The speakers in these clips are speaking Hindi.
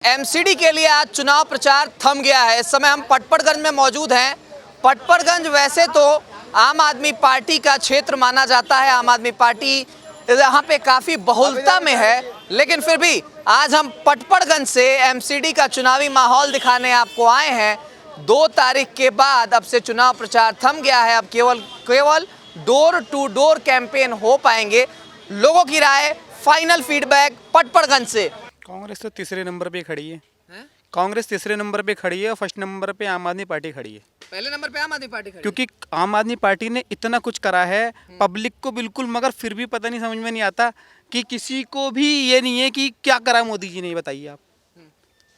एमसीडी के लिए आज चुनाव प्रचार थम गया है। इस समय हम पटपड़गंज में मौजूद हैं। पटपड़गंज वैसे तो आम आदमी पार्टी का क्षेत्र माना जाता है, आम आदमी पार्टी यहाँ पे काफ़ी बहुलता में है, लेकिन फिर भी आज हम पटपड़गंज से एमसीडी का चुनावी माहौल दिखाने आपको आए हैं। 2 तारीख के बाद अब से चुनाव प्रचार थम गया है। अब केवल डोर टू डोर कैंपेन हो पाएंगे। लोगों की राय, फाइनल फीडबैक पटपड़गंज से। कांग्रेस तो तीसरे नंबर पे खड़ी है। कांग्रेस तीसरे नंबर पे खड़ी है और फर्स्ट नंबर पे आम आदमी पार्टी खड़ी है। पहले नंबर पे आम आदमी पार्टी खड़ी, क्योंकि आम आदमी पार्टी ने इतना कुछ करा है पब्लिक को बिल्कुल, मगर फिर भी पता नहीं, समझ में नहीं आता कि किसी को भी ये नहीं है कि क्या करा मोदी जी ने। बताइए आप,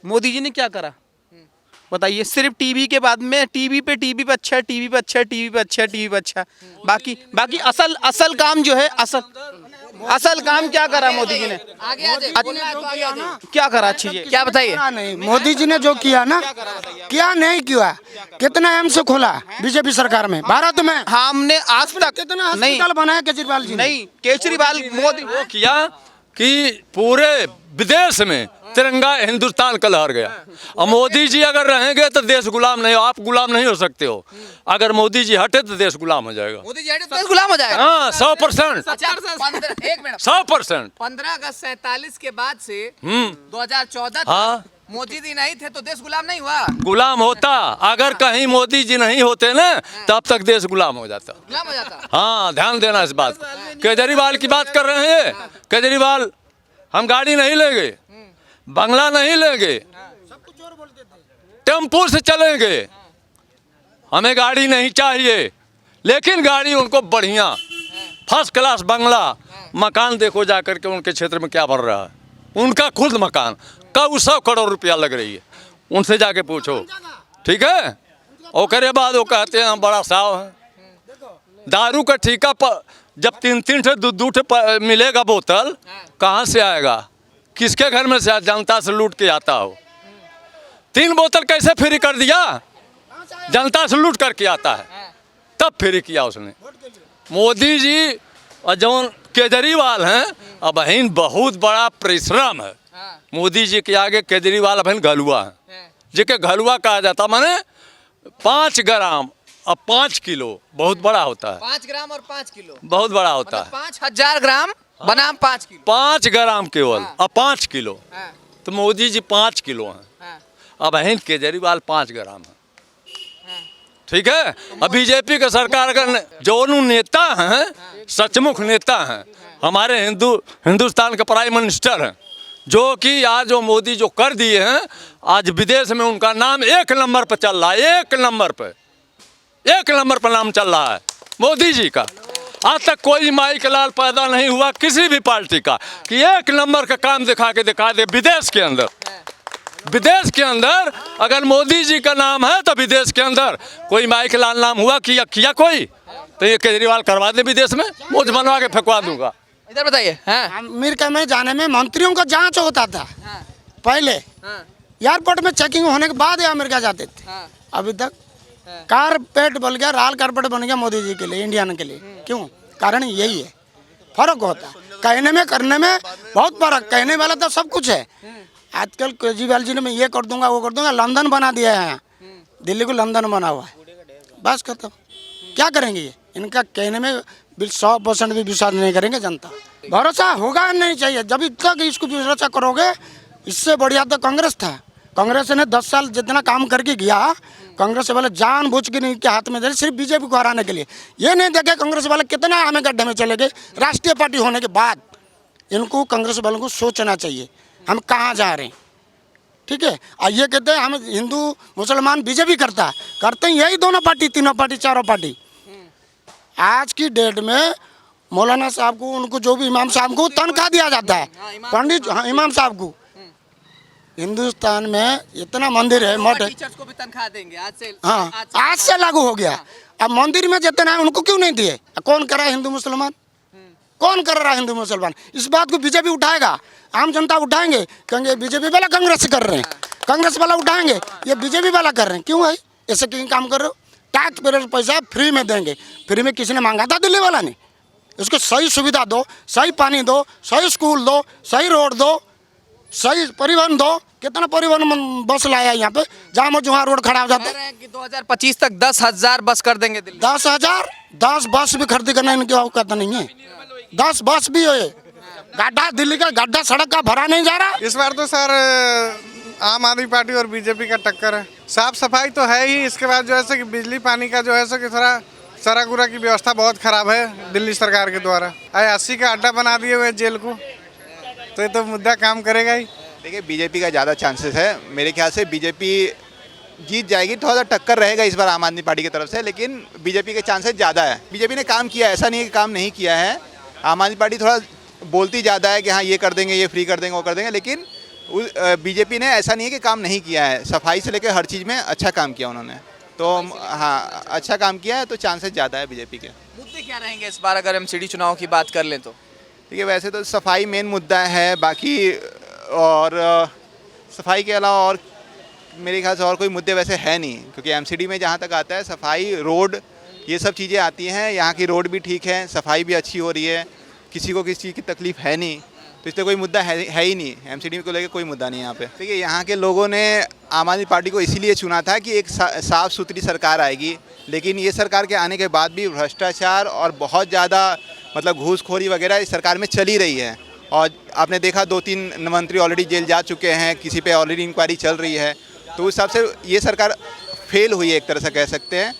मोदी जी ने क्या करा बताइए। सिर्फ टीवी के बाद में टीवी पे अच्छा, टीवी पे अच्छा, टीवी पे अच्छा, टीवी पे अच्छा, बाकी असल काम जो है, असल काम क्या करा मोदी जी ने? क्या करा अच्छी चीज, क्या बताइए? नहीं, मोदी जी ने जो किया ना, क्या नहीं किया। कितना एम्स खोला बीजेपी सरकार में भारत में। हमने आज तक कितना अस्पताल बनाया केजरीवाल जी ने। नहीं, केजरीवाल मोदी वो किया कि पूरे विदेश में तिरंगा हिंदुस्तान का लहर गया। और मोदी जी अगर रहेंगे तो देश गुलाम नहीं हो, आप गुलाम नहीं हो सकते हो। अगर मोदी जी हटे तो देश गुलाम हो जाएगा। मोदी जी हटे तो देश गुलाम हो जाएगा। हाँ, 100%। 100%। 15 अगस्त 47 के बाद से 2014 हाँ, मोदी जी नहीं थे तो देश गुलाम नहीं हुआ। गुलाम होता। अगर कहीं मोदी जी नहीं होते ना तब तक देश गुलाम हो जाता। गुलाम हो जाता। हाँ, ध्यान देना इस बात। केजरीवाल की बात कर रहे हैं। केजरीवाल, हम गाड़ी नहीं लेंगे, बंगला नहीं लेंगे, टेम्पो से चलेंगे, हमें गाड़ी नहीं चाहिए, लेकिन गाड़ी उनको बढ़िया फर्स्ट क्लास बंगला, मकान देखो जाकर के उनके क्षेत्र में क्या बन रहा है। उनका खुद मकान कब 100 करोड़ रुपया लग रही है, उनसे जाके पूछो, ठीक है। और करे बाद वो कहते हैं हम बड़ा साव है। दारू का ठेका जब 3-3 ठे दूध मिलेगा बोतल, कहाँ से आएगा? किसके घर में से जनता से लूट के आता हो? 3 बोतल कैसे फ्री कर दिया? जनता से लूट करके आता है, तब फ्री किया उसने। मोदी जी और जो केजरीवाल हैं, अब बहन बहुत बड़ा परिश्रम है। मोदी जी के आगे केजरीवाल बहन घलुआ है, जिसके घलुआ कहा जाता, माने 5 ग्राम और 5 किलो बहुत बड़ा होता है। 5 ग्राम और 5 किलो बहुत बड़ा होता है। 5000 ग्राम बनाम 5 किलो। 5 ग्राम केवल और 5 किलो। तो मोदी जी 5 किलो हैं, अब बहन केजरीवाल 5 ग्राम है, ठीक है। अब बीजेपी का सरकार का जो नेता हैं, सचमुख नेता हैं, हमारे हिंदुस्तान के प्राइम मिनिस्टर हैं, जो कि आज जो मोदी जो कर दिए हैं, आज विदेश में उनका नाम 1 नंबर पर चल रहा है। 1 नंबर पर नाम चल रहा है मोदी जी का। आज तक कोई माई के लाल पैदा नहीं हुआ किसी भी पार्टी का कि 1 नंबर का काम दिखा दे विदेश के अंदर। विदेश के अंदर अगर मोदी जी का नाम है तो विदेश के अंदर कोई माई के लाल नाम हुआ किया कोई, तो ये केजरीवाल करवा दे विदेश में, मुझ बनवा के फेंकवा दूंगा। इधर बताइए। अमेरिका में जाने में मंत्रियों का जांच होता था पहले, एयरपोर्ट में चेकिंग होने के बाद अमेरिका जाते थे। अभी तक कारपेट बन गया, लाल कारपेट बन गया मोदी जी के लिए, इंडियन के लिए। क्यों? कारण यही है, फर्क होता है कहने में करने में, बहुत फर्क। कहने वाला तो सब कुछ है। आजकल केजरीवाल जी ने मैं ये कर दूंगा वो कर दूंगा, लंदन बना दिया है। दिल्ली को लंदन बना हुआ है, बस खत्म। क्या करेंगे ये? इनका कहने में 100% भी विश्वास नहीं करेंगे जनता। भरोसा होगा नहीं चाहिए। जब तक इसको भरोसा करोगे, इससे बढ़िया तो कांग्रेस था। कांग्रेस ने 10 साल जितना काम करके गया, कांग्रेस वाले जानबूझ के नहीं के हाथ में दे, सिर्फ बीजेपी को हराने के लिए। ये नहीं देखे कांग्रेस वाले कितना हमें गड्ढे में चले गए। राष्ट्रीय पार्टी होने के बाद इनको, कांग्रेस वालों को सोचना चाहिए हम कहाँ जा रहे हैं, ठीक है। और ये कहते हैं हम हिंदू मुसलमान, बीजेपी करते हैं यही दोनों पार्टी, तीनों पार्टी, चारों पार्टी। आज की डेट में मौलाना साहब को, उनको जो भी इमाम साहब को तनख्वाह दिया जाता है, पंडित इमाम साहब को। हिंदुस्तान में इतना मंदिर है, मोटे टीचर्स को भी तनख्वाह देंगे आज से। हाँ, आज से लागू हो गया। अब मंदिर में जितना है उनको क्यों नहीं दिए? कौन कर रहा है? हिंदू मुसलमान। कौन कर रहा है? हिंदू मुसलमान। इस बात को बीजेपी उठाएगा, आम जनता उठाएंगे, कहेंगे बीजेपी वाला कांग्रेस कर रहे हैं, कांग्रेस वाला उठाएंगे ये बीजेपी वाला कर रहे हैं। क्यों है ऐसे? क्यों काम कर रहे हो? टैक्स पेयर पैसा फ्री में देंगे। फ्री में किसी ने मांगा था? दिल्ली वाला ने। उसको सही सुविधा दो, सही पानी दो, सही स्कूल दो, सही रोड दो, सही परिवहन दो। कितना परिवहन बस लाया यहाँ पे, जहाँ जहाँ रोड खड़ा हो जाता कह है। रहे हैं कि 2025 तक 10,000 बस कर देंगे दिल्ली। 10,000 10 बस भी खरीद करना इनकी औकात नहीं है। 10 बस भी है। गड्ढा, दिल्ली का गड्ढा सड़क का भरा नहीं जा रहा। इस बार तो सर आम आदमी पार्टी और बीजेपी का टक्कर है। साफ सफाई तो है ही, इसके बाद जो है सो कि बिजली पानी का जो है सो कि थोड़ा सड़क उरा की व्यवस्था बहुत खराब है दिल्ली सरकार के द्वारा। 80 का अड्डा बना दिए हुए जेल को, तो ये तो मुद्दा काम करेगा ही। देखिए बीजेपी का ज़्यादा चांसेस है, मेरे ख्याल से बीजेपी जीत जाएगी। थोड़ा सा टक्कर रहेगा इस बार आम आदमी पार्टी की तरफ से, लेकिन बीजेपी के चांसेस ज़्यादा है। बीजेपी ने काम किया है, ऐसा नहीं है कि काम नहीं किया है। आम आदमी पार्टी थोड़ा बोलती ज़्यादा है कि हाँ ये कर देंगे, ये फ्री कर देंगे, वो कर देंगे, लेकिन बीजेपी ने ऐसा नहीं है कि काम नहीं किया है। सफाई से लेकर हर चीज़ में अच्छा काम किया उन्होंने, तो हाँ अच्छा काम किया है, तो चांसेस ज़्यादा है बीजेपी के। मुद्दे क्या रहेंगे इस बार अगर एमसीडी चुनाव की बात कर लें तो? ठीक है, वैसे तो सफाई मेन मुद्दा है, बाकी और सफाई के अलावा और मेरे ख्याल से और कोई मुद्दे वैसे है नहीं, क्योंकि एमसीडी में जहाँ तक आता है सफाई, रोड, ये सब चीज़ें आती हैं। यहाँ की रोड भी ठीक है, सफाई भी अच्छी हो रही है, किसी को किसी चीज़ की तकलीफ है नहीं, तो इसलिए कोई मुद्दा है ही नहीं। एमसीडी को लेकर कोई मुद्दा नहीं यहाँ पे। देखिए यहाँ के लोगों ने आम आदमी पार्टी को इसीलिए चुना था कि एक साफ़ सुथरी सरकार आएगी, लेकिन ये सरकार के आने के बाद भी भ्रष्टाचार और बहुत ज़्यादा मतलब घूसखोरी वगैरह इस सरकार में चली रही है। और आपने देखा 2-3 मंत्री ऑलरेडी जेल जा चुके हैं, किसी पे ऑलरेडी इंक्वायरी चल रही है, तो उस हिसाब से ये सरकार फेल हुई है एक तरह से कह सकते हैं।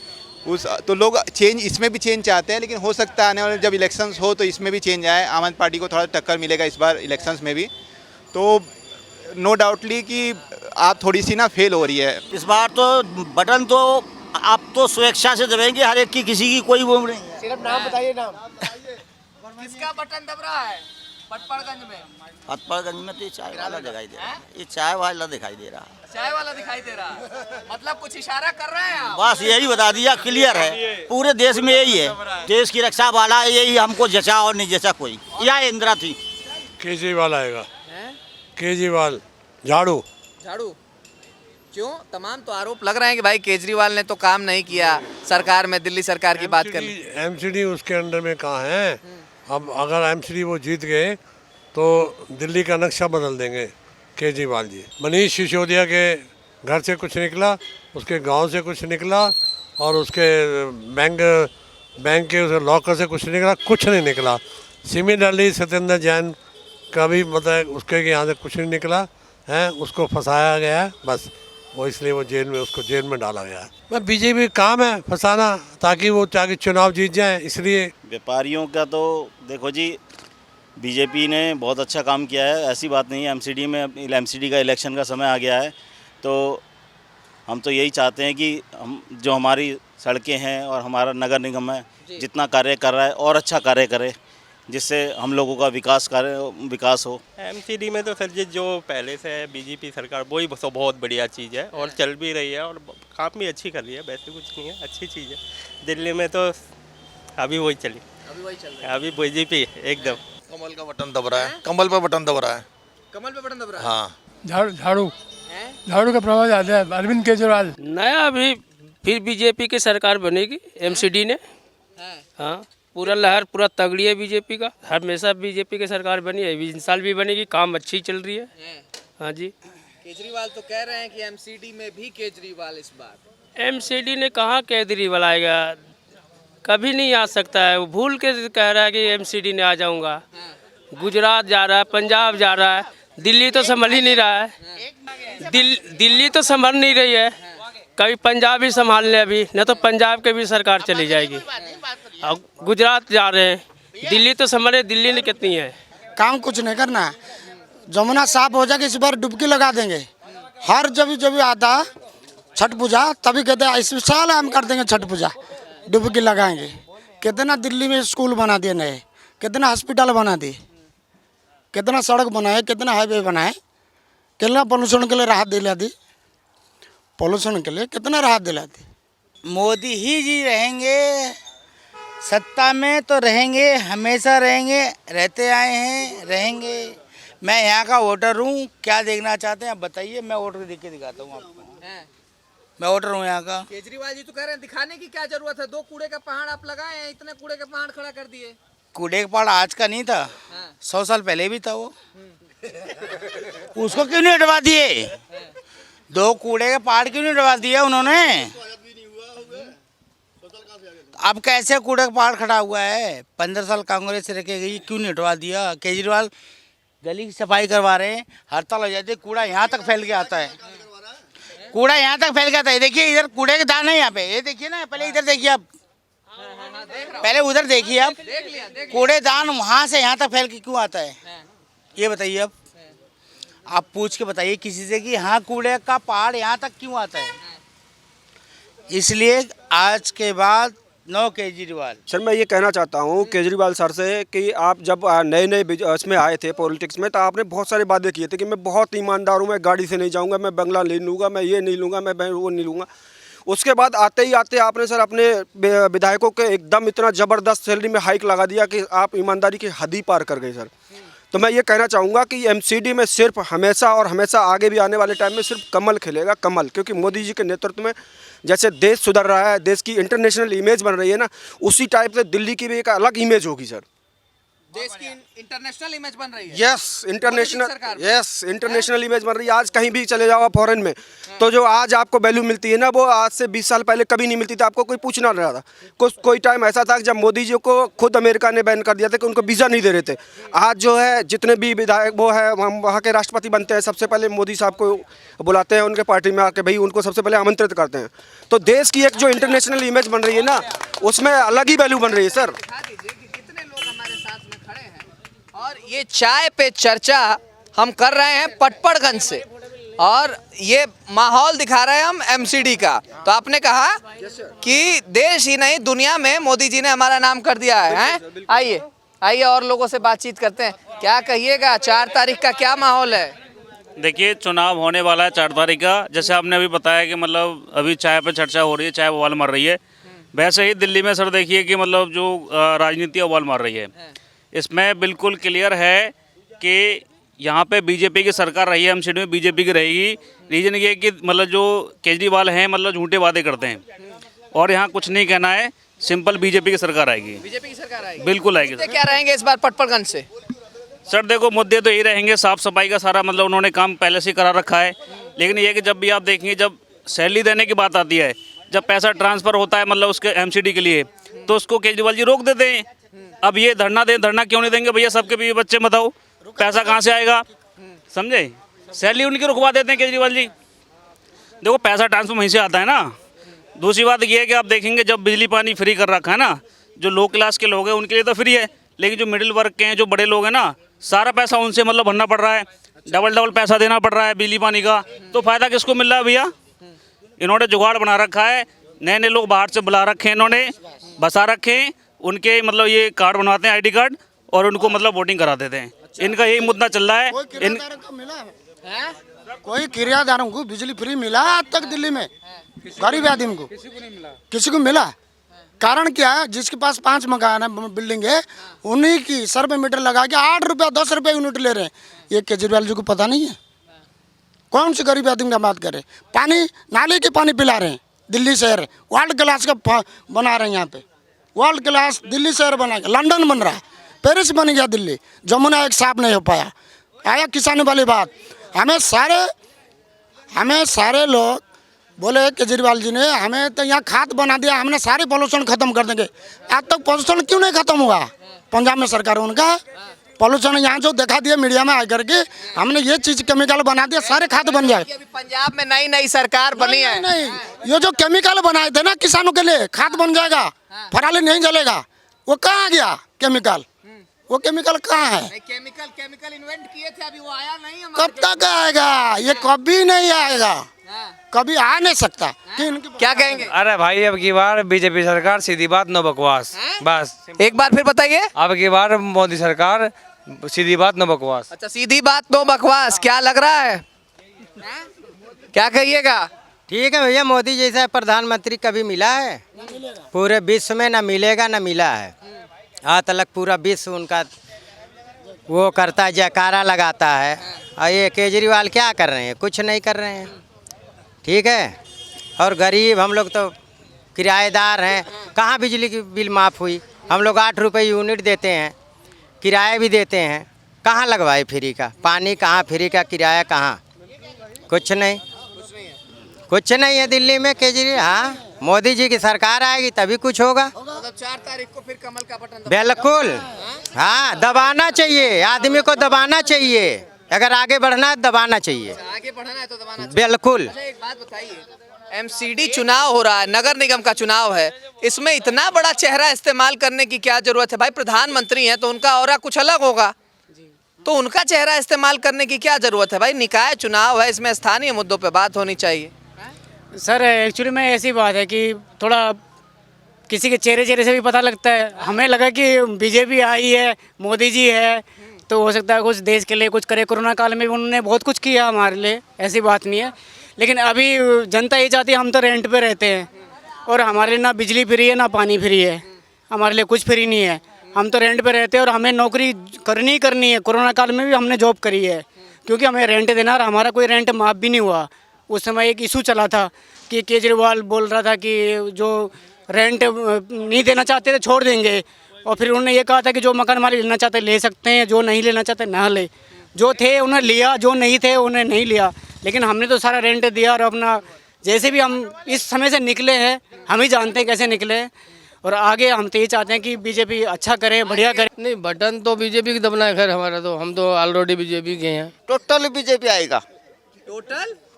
तो लोग चेंज, इसमें भी चेंज चाहते हैं, लेकिन हो सकता है आने वाले जब इलेक्शंस हो तो इसमें भी चेंज आए। आम आदमी पार्टी को थोड़ा टक्कर मिलेगा इस बार इलेक्शंस में भी, तो नो डाउटली कि आप थोड़ी सी ना फेल हो रही है इस बार। तो बटन तो आप तो स्वेच्छा से दबेंगे, हर एक की, किसी की कोई वो नहीं है। सिर्फ नाम बताइए, नाम। किसका बटन दब रहा है पटपड़गंज में? पटपड़गंज में तो ये चाय वाला दिखाई दे रहा है, ये चाय वाला दिखाई दे रहा है। चाय वाला दिखाई दे रहा है, मतलब कुछ इशारा कर रहे हैं आप? बस यही बता दिया, क्लियर है, पूरे देश में यही है, देश की रक्षा वाला यही, हमको जचा और नहीं जचा कोई। या इंदिरा थी, केजरीवाल आएगा। केजरीवाल, झाड़ू। झाड़ू क्यों? तमाम तो आरोप लग रहे हैं कि भाई केजरीवाल ने तो काम नहीं किया सरकार में, दिल्ली सरकार की बात कर ली। एमसीडी उसके अंडर में कहाँ है? अब अगर एमसीडी वो जीत गए तो दिल्ली का नक्शा बदल देंगे केजरीवाल जी। मनीष सिसोदिया के घर से कुछ निकला, उसके गांव से कुछ निकला, और उसके बैंक के उस लॉकर से कुछ निकला, कुछ नहीं निकला। सिमिलरली सत्येंद्र जैन का भी मतलब उसके यहाँ से कुछ नहीं निकला है, उसको फंसाया गया है बस, वो इसलिए वो उसको जेल में डाला गया है। मैं बीजेपी काम है फंसाना, ताकि वो चाहे चुनाव जीत जाए, इसलिए। व्यापारियों का तो देखो जी, बीजेपी ने बहुत अच्छा काम किया है, ऐसी बात नहीं है। एमसीडी का इलेक्शन का समय आ गया है, तो हम तो यही चाहते हैं कि हम जो हमारी सड़कें हैं और हमारा नगर निगम है जितना कार्य कर रहा है और अच्छा कार्य करे, जिससे हम लोगों का विकास हो। एमसीडी में तो सर जी जो पहले से है बीजेपी सरकार, वही तो बहुत बढ़िया चीज़ है और चल भी रही है और काम भी अच्छी कर रही है, वैसे कुछ नहीं है, अच्छी चीज़ है। दिल्ली में तो अभी वही चल रहा है, अभी बीजेपी एकदम। कमल का बटन दब रहा है, कमल पे बटन दब रहा है। कमल पे बटन दब रहा है? हाँ, झाड़ू का प्रभाव ज़्यादा है। अरविंद केजरीवाल नया अभी फिर बीजेपी की सरकार बनेगी एमसीडी ने। हाँ, पूरा लहर पूरा तगड़ी है बीजेपी का, हमेशा बीजेपी की सरकार बनी है, इस साल भी बनेगी, काम अच्छी चल रही है। हाँ जी। केजरीवाल तो कह रहे हैं कि एमसीडी में भी केजरीवाल इस बार। एमसीडी ने कहाँ केजरीवाल आएगा, कभी नहीं आ सकता है, वो भूल के कह रहा है कि एमसीडी ने आ जाऊंगा। गुजरात जा रहा है, पंजाब जा रहा है, दिल्ली तो संभल ही नहीं रहा है। दिल्ली तो संभल नहीं रही है, कभी पंजाब ही संभाल ले अभी, न तो पंजाब के भी सरकार चली जाएगी। अब गुजरात जा रहे हैं, दिल्ली तो संभले, दिल्ली ने कितनी है। काम कुछ नहीं करना है, जमुना साफ हो जाएगी, इस बार डुबकी लगा देंगे। हर जब आता छठ पूजा तभी कहते हैं इस साल हम कर देंगे छठ पूजा, डुबकी लगाएंगे। कितना दिल्ली में स्कूल बना दिए नए, कितना हॉस्पिटल बना दिए, कितना सड़क बनाए, कितना हाईवे बनाए, कितना पोल्यूशन के लिए राहत दिला दी, पोल्यूशन के लिए कितना राहत दिला दी। मोदी ही जी रहेंगे सत्ता में, तो रहेंगे, हमेशा रहेंगे, रहते आए हैं, रहेंगे। मैं यहाँ का वोटर हूँ, क्या देखना चाहते हैं आप बताइए, मैं वोटर देख के दिखाता हूँ आपको। मैं वोटर हूँ यहाँ का। केजरीवाल जी तो कह रहे हैं दिखाने की क्या जरूरत है, 2 कूड़े का पहाड़ आप लगाए हैं, इतने कूड़े के पहाड़ खड़ा कर दिए। कूड़े का पहाड़ आज का नहीं था, 100 साल पहले भी था वो। उसको क्यों नहीं हटवा दिए? 2 कूड़े के पहाड़ क्यों नहीं हटवा दिए उन्होंने? अब कैसे कूड़े का पहाड़ खड़ा हुआ है? 15 साल कांग्रेस रह के गई, क्यों नहीं हटवा दिया? केजरीवाल गली की सफाई करवा रहे हैं, हड़ताल हो जाती है, कूड़ा यहाँ तक फैल के आता है, कूड़ा यहाँ तक फैल के आता है। देखिए इधर कूड़े के दान है यहाँ पे, ये देखिए ना, पहले इधर देखिए आप, पहले उधर देखिए आप, कूड़ेदान वहाँ से यहाँ तक फैल के क्यों आता है? ये बताइए आप पूछ के बताइए किसी से कि हाँ कूड़े का पहाड़ यहाँ तक क्यों आता है? इसलिए आज के बाद नो केजरीवाल। सर मैं ये कहना चाहता हूँ केजरीवाल सर से कि आप जब नए नए इसमें आए थे पॉलिटिक्स में, तो आपने बहुत सारे वादे किए थे कि मैं बहुत ईमानदार हूँ, मैं गाड़ी से नहीं जाऊँगा, मैं बंगला नहीं लूँगा, मैं ये नहीं लूँगा, मैं वो नहीं लूँगा। उसके बाद आते ही आते आपने सर अपने विधायकों के एकदम इतना ज़बरदस्त सैलरी में हाइक लगा दिया कि आप ईमानदारी की हद ही पार कर गए सर। तो मैं ये कहना चाहूँगा कि एमसीडी में सिर्फ हमेशा और हमेशा आगे भी आने वाले टाइम में सिर्फ कमल खिलेगा, कमल। क्योंकि मोदी जी के नेतृत्व में जैसे देश सुधर रहा है, देश की इंटरनेशनल इमेज बन रही है ना, उसी टाइप से दिल्ली की भी एक अलग इमेज होगी सर। देश की इंटरनेशनल इमेज बन रही है। यस इंटरनेशनल इमेज बन रही है। आज कहीं भी चले जाओ आप फॉरेन में, तो जो आज आपको वैल्यू मिलती है ना, वो आज से 20 साल पहले कभी नहीं मिलती थी। आपको कोई पूछना नहीं रहा था। कोई टाइम ऐसा था जब मोदी जी को खुद अमेरिका ने बैन कर दिया था कि उनको वीज़ा नहीं दे रहे थे। आज जो है जितने भी विधायक वो है वहाँ के राष्ट्रपति बनते हैं, सबसे पहले मोदी साहब को बुलाते हैं उनके पार्टी में आके, भाई उनको सबसे पहले आमंत्रित करते हैं। तो देश की एक जो इंटरनेशनल इमेज बन रही है ना, उसमें अलग ही वैल्यू बन रही है सर। और ये चाय पे चर्चा हम कर रहे हैं पटपड़गंज से, और ये माहौल दिखा रहे हैं हम एमसीडी का। तो आपने कहा कि देश ही नहीं दुनिया में मोदी जी ने हमारा नाम कर दिया है। आइए आइए और लोगों से बातचीत करते हैं। क्या कहिएगा, 4 तारीख का क्या माहौल है? देखिए चुनाव होने वाला है 4 तारीख का। जैसे आपने अभी बताया कि मतलब अभी चाय पे चर्चा हो रही है, चाय उबाल मार रही है, वैसे ही दिल्ली में सर देखिए कि मतलब जो राजनीति उबाल मार रही है। इसमें बिल्कुल क्लियर है कि यहाँ पे बीजेपी की सरकार रही है, एमसीडी में बीजेपी की रहेगी। रीज़न ये कि मतलब जो केजरीवाल हैं मतलब झूठे वादे करते हैं, और यहाँ कुछ नहीं कहना है, सिंपल बीजेपी की सरकार आएगी। बीजेपी की सरकार आएगी, बिल्कुल आएगी। क्या रहेंगे इस बार पटपड़गंज से? सर देखो मुद्दे तो यही रहेंगे, साफ़ सफाई का सारा मतलब उन्होंने काम पहले से करा रखा है। लेकिन ये कि जब भी आप देखेंगे, जब सैलरी देने की बात आती है, जब पैसा ट्रांसफ़र होता है मतलब उसके एमसीडी के लिए, तो उसको केजरीवाल जी रोक देते हैं। अब ये धरना धरना क्यों नहीं देंगे भैया? सबके भी बच्चे बताओ, पैसा कहाँ से आएगा? समझे? सैलरी उनकी रुकवा देते हैं केजरीवाल जी। देखो पैसा ट्रांसफर वहीं से आता है ना। दूसरी बात ये है कि आप देखेंगे जब बिजली पानी फ्री कर रखा है ना, जो लो क्लास के लोग हैं उनके लिए तो फ्री है, लेकिन जो मिडिल वर्ग के हैं, जो बड़े लोग हैं ना, सारा पैसा उनसे मतलब भरना पड़ रहा है, डबल पैसा देना पड़ रहा है बिजली पानी का। तो फ़ायदा किसको मिल रहा है भैया? इन्होंने जुगाड़ बना रखा है, नए नए लोग बाहर से बुला रखे हैं, इन्होंने बसा रखे हैं, उनके मतलब ये कार्ड बनवाते हैं आईडी कार्ड, और उनको मतलब वोटिंग करा देते हैं। इनका यही मुद्दा चल रहा है। कोई किराएदारों को बिजली फ्री मिला आज तक दिल्ली में? गरीब आदमी को किसी को मिला? कारण क्या है? जिसके पास 5 मकान है, बिल्डिंग है, उन्हीं की सर्वे मीटर लगा के 8 रुपया 10 रुपये यूनिट ले रहे हैं। ये केजरीवाल जी को पता नहीं है? कौन से गरीब आदमी का बात करे? पानी नाले के पानी पिला रहे हैं। दिल्ली शहर वर्ल्ड क्लास का बना रहे हैं, यहाँ पे वर्ल्ड क्लास दिल्ली शहर बना के लंदन बन रहा है, पेरिस बन गया दिल्ली। जमुना एक साफ नहीं हो पाया। आया किसानी वाली बात, हमें सारे लोग बोले केजरीवाल जी ने हमें तो यहाँ खाद बना दिया, हमने सारे पॉल्यूशन खत्म कर देंगे। आज तक पॉल्यूशन क्यों नहीं खत्म हुआ? पंजाब में सरकार उनका पॉल्यूशन यहाँ जो दिखा दिया मीडिया में आकर के, हमने ये चीज केमिकल बना दिया, सारे खाद बन जाए। अभी पंजाब में नई सरकार बनी है। नहीं, ये जो केमिकल बनाए थे ना किसानों के लिए, खाद बन जाएगा, पराली नहीं जलेगा, वो कहाँ गया केमिकल? वो केमिकल कहाँ है? केमिकल इन्वेंट किए थे, अभी वो आया नहीं। कब तक आएगा? ये कभी नहीं आएगा, कभी आ नहीं सकता। क्या कहेंगे? अरे भाई अब की बार बीजेपी सरकार, सीधी बात नो बकवास। बस एक बार फिर बताइए। अब की बार मोदी सरकार, सीधी बात नो बकवास। अच्छा सीधी बात नो बकवास, क्या लग रहा है? क्या कहिएगा? ठीक है भैया, मोदी जैसा प्रधानमंत्री कभी मिला है? पूरे विश्व में ना मिलेगा ना मिला है। आज तक पूरा विश्व उनका वो करता है, जयकारा लगाता है। और ये केजरीवाल क्या कर रहे हैं? कुछ नहीं कर रहे हैं। ठीक है, और गरीब हम लोग तो किराएदार हैं, कहाँ बिजली की बिल माफ़ हुई? हम लोग 8 रुपये यूनिट देते हैं, किराए भी देते हैं, कहाँ लगवाए फ्री का? पानी कहाँ फ्री का? किराया कहाँ? कुछ नहीं, कुछ नहीं है दिल्ली में। केजरीवाल, हाँ, मोदी जी की सरकार आएगी तभी कुछ होगा। मतलब 4 तारीख को फिर कमल का बटन बिल्कुल, हाँ, दबाना चाहिए, आदमी को दबाना चाहिए। अगर आगे बढ़ना है दबाना चाहिए, आगे बढ़ना है तो दबाना चाहिए। बिल्कुल। अच्छा, एक बात बताइए, एमसीडी चुनाव हो रहा है, नगर निगम का चुनाव है, इसमें इतना बड़ा चेहरा इस्तेमाल करने की क्या जरूरत है? भाई प्रधानमंत्री हैं तो उनका ऑरा कुछ अलग होगा, तो उनका चेहरा इस्तेमाल करने की क्या जरूरत है? भाई निकाय चुनाव है, इसमें स्थानीय मुद्दों पे बात होनी चाहिए। सर एक्चुअली में ऐसी बात है कि थोड़ा किसी के चेहरे से भी पता लगता है। हमें लगा कि बीजेपी आई है, मोदी जी है, तो हो सकता है कुछ देश के लिए कुछ करे। कोरोना काल में भी उन्होंने बहुत कुछ किया हमारे लिए, ऐसी बात नहीं है। लेकिन अभी जनता ये चाहती है, हम तो रेंट पे रहते हैं और हमारे लिए ना बिजली फ्री है ना पानी फ्री है, हमारे लिए कुछ फ्री नहीं है। हम तो रेंट पे रहते हैं और हमें नौकरी करनी है। कोरोना काल में भी हमने जॉब करी है क्योंकि हमें रेंट देना, और हमारा कोई रेंट माफ़ भी नहीं हुआ। उस समय एक इशू चला था कि केजरीवाल बोल रहा था कि जो रेंट नहीं देना चाहते थे छोड़ देंगे, और फिर उन्होंने ये कहा था कि जो मकान मालिक लेना चाहते ले सकते हैं, जो नहीं लेना चाहते ना ले। जो थे उन्हें लिया, जो नहीं थे उन्हें नहीं लिया। लेकिन हमने तो सारा रेंट दिया और अपना जैसे भी हम इस समय से निकले हैं, हम ही जानते हैं कैसे निकले हैं, और आगे हम तो ये चाहते हैं कि बीजेपी अच्छा करे, बढ़िया करे। नहीं, बटन तो बीजेपी की दबना है। खैर हमारा तो, हम तो ऑलरेडी बीजेपी के हैं। टोटल बीजेपी आएगा,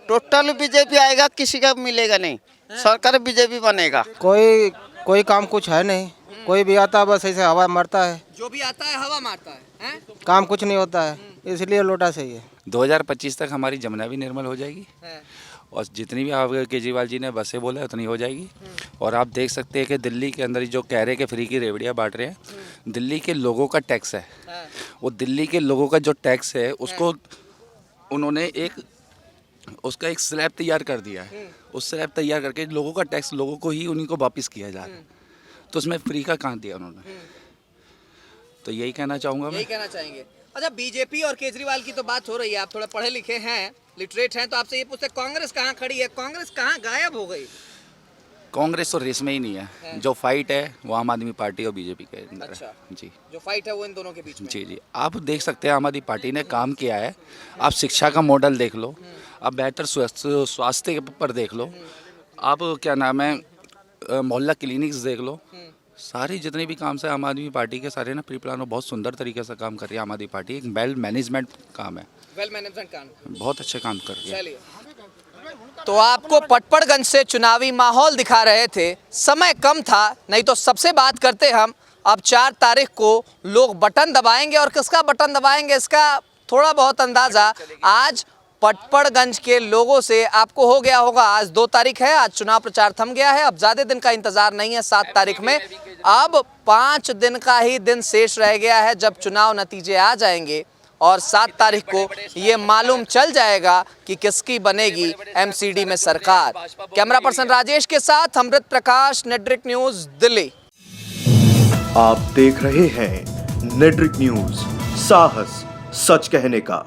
टोटल बीजेपी आएगा, किसी का मिलेगा नहीं, सरकार बीजेपी बनेगा। कोई काम कुछ है नहीं, कोई भी आता है बस ऐसे हवा मारता है, जो भी आता है हवा मारता है? काम कुछ नहीं होता है, इसलिए लोटा सही है। 2025 तक हमारी जमुना भी निर्मल हो जाएगी और जितनी भी आप केजरीवाल जी ने बसें बोला उतनी हो जाएगी। और आप देख सकते हैं कि दिल्ली के अंदर जो कह रहे हैं कि फ्री की रेवड़ियाँ बांट रहे हैं, दिल्ली के लोगों का टैक्स है, वो दिल्ली के लोगों का जो टैक्स है उसको उन्होंने उसका एक स्लैब तैयार कर दिया है। उस स्लैब तैयार करके लोगों का टैक्स लोगों को ही उन्हीं को वापस किया जा रहा है, तो उसमें फ्री का कहाँ दिया उन्होंने? तो यही कहना चाहूँगा मैं। यही कहना चाहेंगे। अच्छा, बीजेपी और केजरीवाल की तो बात हो रही है, आप थोड़ा पढ़े लिखे हैं, लिटरेट हैं, तो आपसे ये पूछते कांग्रेस कहाँ खड़ी है? कांग्रेस कहाँ गायब हो गई? कांग्रेस तो रेस में ही नहीं है। जो फाइट है वो आम आदमी पार्टी और बीजेपी के अंदर है। अच्छा, जी, जो फाइट है वो इन दोनों के बीच में। जी, आप देख सकते हैं आम आदमी पार्टी ने काम किया है। आप शिक्षा का मॉडल देख लो, आप बेहतर स्वास्थ्य पर देख लो, आप क्या नाम है मोहल्ला क्लिनिक्स देख लो, सारी जितने भी काम से आम आदमी पार्टी के सारे ना प्री प्लान और बहुत सुंदर तरीके से काम कर रही है आम आदमी पार्टी। एक वेल मैनेजमेंट काम है, वेल मैनेजमेंट काम, बहुत अच्छे काम कर रही है। चलिए, तो आपको पटपड़गंज से चुनावी माहौल दिखा रहे थे, समय कम था, नहीं तो सबसे बात करते हम। अब 4 तारीख को लोग बटन दबाएंगे, और किसका बटन दबाएंगे इसका थोड़ा बहुत अंदाज़ा आज पटपड़गंज के लोगों से आपको हो गया होगा। आज 2 तारीख है, आज चुनाव प्रचार थम गया है, अब ज़्यादा दिन का इंतज़ार नहीं है 7 तारीख में। अब 5 दिन का ही दिन शेष रह गया है जब चुनाव नतीजे आ जाएंगे, और 7 तारीख को ये मालूम चल जाएगा कि किसकी बनेगी एमसीडी में सरकार। कैमरा पर्सन राजेश के साथ अमृत प्रकाश, नेटड्रिक न्यूज़, दिल्ली। आप देख रहे हैं नेटड्रिक न्यूज़, साहस सच कहने का।